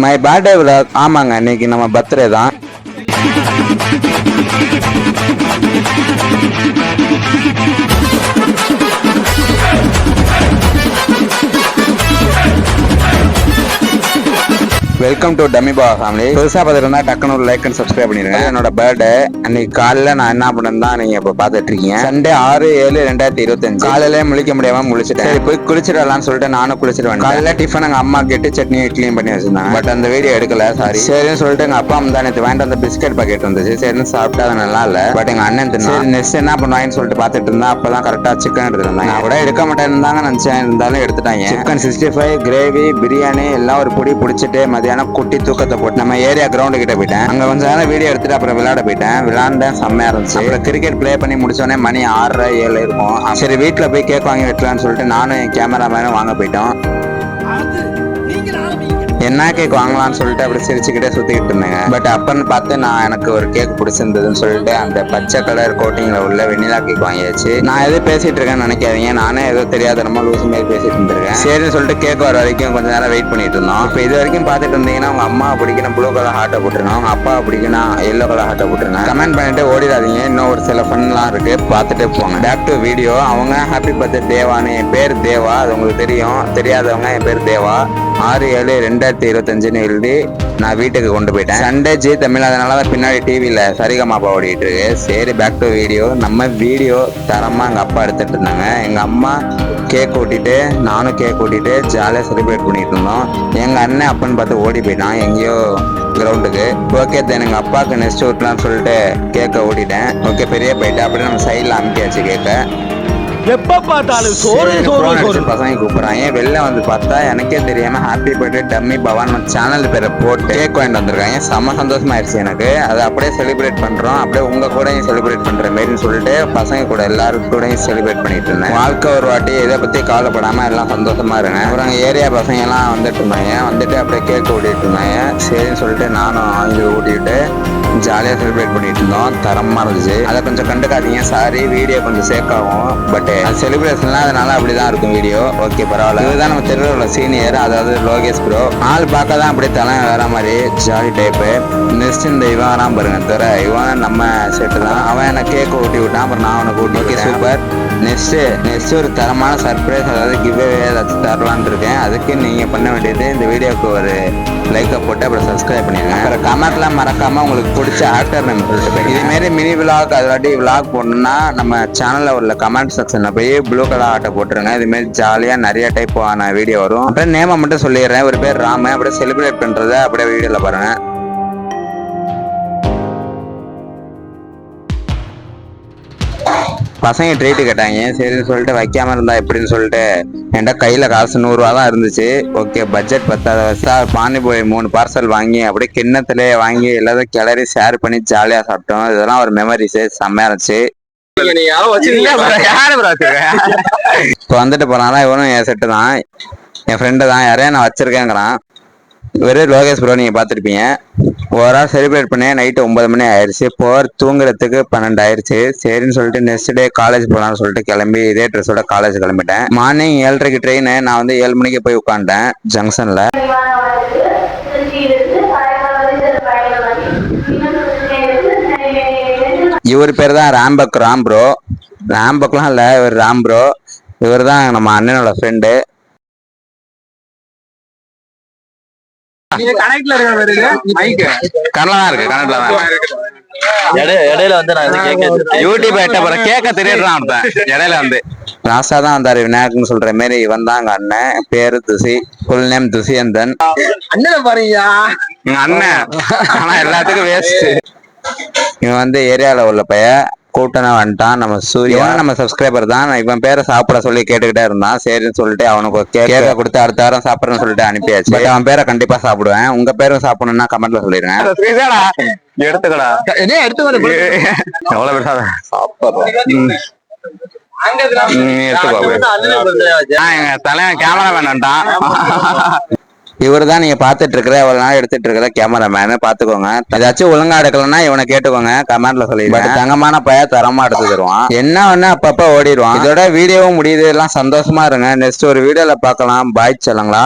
My birthday vlog. ஆமாங்க, இன்னைக்கு நம்ம பர்த்டே தான். Welcome to dummy Baba family. புதுசாக பார்த்துருந்தா டக்குனு ஒரு லைக் அண்ட் சப்ஸ்கிரைப் பண்ணிருங்க. என்னோட பர்த்டே அன்னைக்கு காலையில் நான் என்ன பண்ணேன்னு நீங்க இப்போ பார்த்துட்டு இருக்கீங்க. சண்டே 6/7/2025 காலையில முழிக்க முடியாம முழிச்சிட்டேன். சரி போய் குளிச்சிடலாம்னு சொல்லிட்டு நானும் குளிச்சிடுவேன். காலையில டிஃபன் எங்க அம்மா கேட்டு சட்னி இட்லியும் பண்ணி வச்சிருந்தாங்க. பட் அந்த வீடியோ எடுக்கல, சாரி. சரின்னு சொல்லிட்டு எங்க அப்பா அம்மா நேற்று வாங்கிட்டு அந்த பிஸ்கெட் பாக்கெட் வந்துச்சு. சரின்னு சாப்பிட்டா அது நல்லா இல்ல. பட் எங்க அண்ணன் தின்னா நெக்ஸ்ட் என்ன பண்ணுவாங்கன்னு சொல்லிட்டு பார்த்துட்டு இருந்தா அப்பதான் கரெக்டா சிக்கன் எடுத்துருந்தாங்க. நான் கூட எடுக்க மாட்டேன்னு தாங்க நினைச்சேன், இருந்தாலும் எடுத்துட்டாங்க. சிக்கன் 65 கிரேவி பிரியாணி எல்லாம் ஒரு பொடி பிடிச்சிட்டு மதியானம் குட்டி தூக்கத்தை போட்டு நம்ம ஏரியா கிரவுண்டு கிட்ட போயிட்டேன். அங்க கொஞ்சம் நேரம் வீடியோ எடுத்துட்டு அப்புறம் விளையாட போயிட்டேன். விளையாண்டேன், செம்மையா இருந்துச்சு. அப்புறம் கிரிக்கெட் பிளே பண்ணி முடிச்சோடனே மணி 6:30 இருக்கும். சரி வீட்டுல போய் கேக் வாங்கி வெட்டலாம்னு சொல்லிட்டு நானும் என் கேமராமேனும் வாங்க போயிட்டோம். என்ன கேக் வாங்கலாம்னு சொல்லிட்டு அப்படி சிரிச்சுக்கிட்டே சுத்திக்கிட்டு இருந்தேங்க. பட் அப்பன்னு பார்த்து நான் எனக்கு ஒரு கேக் பிடிச்சிருந்ததுன்னு சொல்லிட்டு அந்த பச்சை கலர் கோட்டிங்ல உள்ள வெண்ணிலா கேக் வாங்கியாச்சு. நான் எது பேசிட்டு இருக்கேன்னு நினைக்காதீங்க, நானே ஏதோ தெரியாத நம்ம லூசு மாதிரி பேசிட்டு இருந்திருக்கேன். சரின்னு சொல்லிட்டு கேக் வர வரைக்கும் கொஞ்ச நேரம் வெயிட் பண்ணிட்டு இருந்தோம். இப்போ இது வரைக்கும் பார்த்துட்டு இருந்தீங்கன்னா உங்க அம்மா பிடிக்கணும் ப்ளூ கலர் ஹார்ட்டை போட்டுருங்க, உங்க அப்பா பிடிக்கணும் எல்லோ கலர் ஹார்ட்டை போட்டுருங்க. கமெண்ட் பண்ணிட்டு ஓடிடாதீங்க, இன்னும் ஒரு சில ஃபன்லாம் இருக்கு, பார்த்துட்டு போங்க. Back to video. அவங்க ஹாப்பி பர்த்டே தேவான்னு, என் பேர் தேவா, அது உங்களுக்கு தெரியும். தெரியாதவங்க என் பேர் தேவா. 6/7/2025 எழுதி நான் வீட்டுக்கு கொண்டு போயிட்டேன். சண்டே ஜி தமிழ், அதனால தான் பின்னாடி டிவியில சரிகமாப்பா ஓடிட்டு இருக்கு. சரி பேக் டு வீடியோ. நம்ம வீடியோ தரமா எங்க அப்பா எடுத்துட்டு இருந்தாங்க. எங்க அம்மா கேக் ஓட்டிட்டு நானும் கேக் ஓட்டிட்டு ஜாலியா செலிப்ரேட் பண்ணிட்டு இருந்தோம். எங்க அண்ணன் அப்பன்னு பார்த்து ஓடி போயிட்டான் எங்கேயோ கிரவுண்டுக்கு. ஓகே தென் எங்க அப்பாவுக்கு நெக்ஸ்ட் ஓட்டலாம்னு சொல்லிட்டு கேக்கை ஓட்டிட்டேன். ஓகே பெரிய போயிட்டு அப்படியே நம்ம சைட்ல அமுக்கியாச்சு கேக்க. எப்ப பார்த்தாலும் பசங்க கூப்பிடுறாங்க. வெளில வந்து பார்த்தா எனக்கே தெரியாம ஹாப்பி பர்த்டே டம்மி பவான் சேனல் பேரை போட்டு கேக் வாங்கிட்டு வந்திருக்காங்க. செம்ம சந்தோஷமாயிருச்சு எனக்கு. அதை அப்படியே செலிப்ரேட் பண்றோம். அப்படியே உங்க கூடயும் செலிப்ரேட் பண்ற மாரின்னு சொல்லிட்டு பசங்க கூட எல்லாரும் கூடயும் செலிப்ரேட் பண்ணிட்டு இருந்தேன். வாழ்க்கை ஒரு வாட்டி இதை பத்தி கவலைப்படாம எல்லாம் சந்தோஷமா இருங்க. அப்புறம் ஏரியா பசங்க எல்லாம் வந்துட்டு இருந்தாங்க. வந்துட்டு அப்படியே கேக் ஓட்டிட்டு இருந்தாங்க. சரின்னு சொல்லிட்டு நானும் இது ஊட்டிட்டு ஜாலியா செலிப்ரேட் பண்ணிட்டு இருந்தோம். தரமா இருந்துச்சு. அதை கொஞ்சம் கண்டுக்காதீங்க, சாரி. வீடியோ கொஞ்சம் சேக்காகும், பட் செலிப்ரேஷன்லாம் அதனால அப்படிதான் இருக்கும் வீடியோ. ஓகே பரவாயில்ல. இதுதான் நம்ம தெருவில் உள்ள சீனியர், அதாவது லோகேஷ் ப்ரோ. ஆள் பார்க்க தான் அப்படியே தலை வேற மாதிரி ஜாலி டைப்பு. நெக்ஸ்ட் இந்த இவன் வரான் பாருங்க தர, இவன் நம்ம செட்டு தான். அவன் எனக்கு கேக் ஊட்டி விட்டான், அப்புறம் நான் அவனுக்கு ஊட்டி. Okay super. நெக்ஸ்ட் ஒரு தரமான சர்ப்ரைஸ், அதாவது கிவ்வே ஏதாச்சும் தரலான்னு இருக்கேன். அதுக்கு நீங்க பண்ண வேண்டியது இந்த வீடியோக்கு ஒரு லைக்கை போட்டு அப்புறம் சப்ஸ்கிரைப் பண்ணிடுங்க. அப்புறம் கமெண்ட்லாம் மறக்காம உங்களுக்கு பிடிச்ச ஆக்டர் நம்ம சொல்லிட்டு போய் இது மாரி மினி விளாக் அதாட்டி விளாக் போடணும்னா நம்ம சேனல்ல உள்ள கமெண்ட் செக்ஷன்ல போய் ப்ளூ கலர் ஆட்டை போட்டுருங்க. இது மாதிரி ஜாலியா நிறைய டைப் ஆன வீடியோ வரும். அப்படியே நேமை மட்டும் சொல்லிடுறேன். ஒரு பேர் ராம. அப்படியே செலிப்ரேட் பண்றத அப்படியே வீடியோல பாருங்க. பசங்க ட்ரீட்டு கேட்டாங்க. சரின்னு சொல்லிட்டு வைக்காம இருந்தா எப்படின்னு சொல்லிட்டு என்கிட்ட கையில காசு 100 ரூபா தான் இருந்துச்சு. ஓகே பட்ஜெட் பத்தாத வச்சா பானிபூரி 3 பார்சல் வாங்கி அப்படியே கிண்ணத்திலே வாங்கி எல்லாத்தையும் கிளறி ஷேர் பண்ணி ஜாலியா சாப்பிட்டோம். இதெல்லாம் ஒரு மெமரிஸ், செம்மையா இருந்துச்சு. இப்போ வந்துட்டு போனாலும் இவனும் என் செட்டு தான், என் ஃப்ரெண்டு தான். யாரையும் நான் வச்சிருக்கேங்கிறான். வெறும் லோகேஷ் ப்ரோ நீங்க பாத்துருப்பீங்க. ஒரு ஆள் செலிப்ரேட் பண்ணி நைட்டு 9 மணி ஆயிடுச்சு. போர் தூங்குறதுக்கு 12 ஆயிடுச்சு. சரின்னு சொல்லிட்டு நெக்ஸ்ட் டே காலேஜ் போலான்னு சொல்லிட்டு கிளம்பி இதே ட்ரெஸ்ஸோட காலேஜ் கிளம்பிட்டேன். மார்னிங் 7:30க்கு ட்ரெயின். நான் வந்து 7 மணிக்கு போய் உட்காந்துட்டேன் ஜங்ஷன்ல. இவர் பேர் தான் ராம்பக், ராம் ப்ரோ. ராம்பக்லாம் இல்ல, இவர் ராம் ப்ரோ. இவர் தான் நம்ம அண்ணனோட ஃப்ரெண்டு. இடையில வந்து யூடியூப் கேட்க தெரியாதான் இடையில வந்து லாஸ்டா தான் வந்தாரு விநாயகர்னு சொல்ற மாதிரி. இவன் தான் எங்க அண்ணன். பேரு துசி, ஃபுல் நேம் துசியந்தன். அண்ணன் பாருங்க அண்ணன், ஆனா எல்லாத்துக்கும் வேஸ்ட். இவன் வந்து ஏரியால உள்ள பையன். கூட்டனா வந்துட்டான் நம்ம சூர்யா, நம்ம சப்ஸ்கிரைபர் தான். இவன் பேரை சாப்பிட சொல்லி கேட்டுக்கிட்டே இருந்தான். சரின்னு சொல்லிட்டு அவனுக்கு கேக்க கொடுத்து அடுத்த வாரம் சாப்பிடறேன்னு சொல்லிட்டு அனுப்பியாச்சு. பட் அவன் பேரை கண்டிப்பா சாப்பிடுவேன். உங்க பேரும் சாப்பிடணும்னா கமெண்ட்ல சொல்லிடுறேன். எடுத்துக்கடா, எவ்வளவு பேர் எங்க தலைவன் கேமராமேன் வந்துட்டான். இவர் தான் நீங்க பாத்துட்டு இருக்கிற எவ்வளவு நாள் எடுத்துட்டு இருக்கிற கேமராமேன். பாத்துக்கோங்க. ஏதாச்சும் ஒழுங்கா எடுக்கலன்னா இவனை கேட்டுக்கோங்க, கமெண்ட்ல சொல்லிடுறேன். தங்கமான பையன் தரமா எடுத்து தருவான். என்ன ஒண்ணு அப்பப்ப ஓடிடுவான். இதோட வீடியோவும் முடியுது. எல்லாம் சந்தோஷமா இருங்க. நெக்ஸ்ட் ஒரு வீடியோல பாக்கலாம். பாய் சொல்லுங்களா.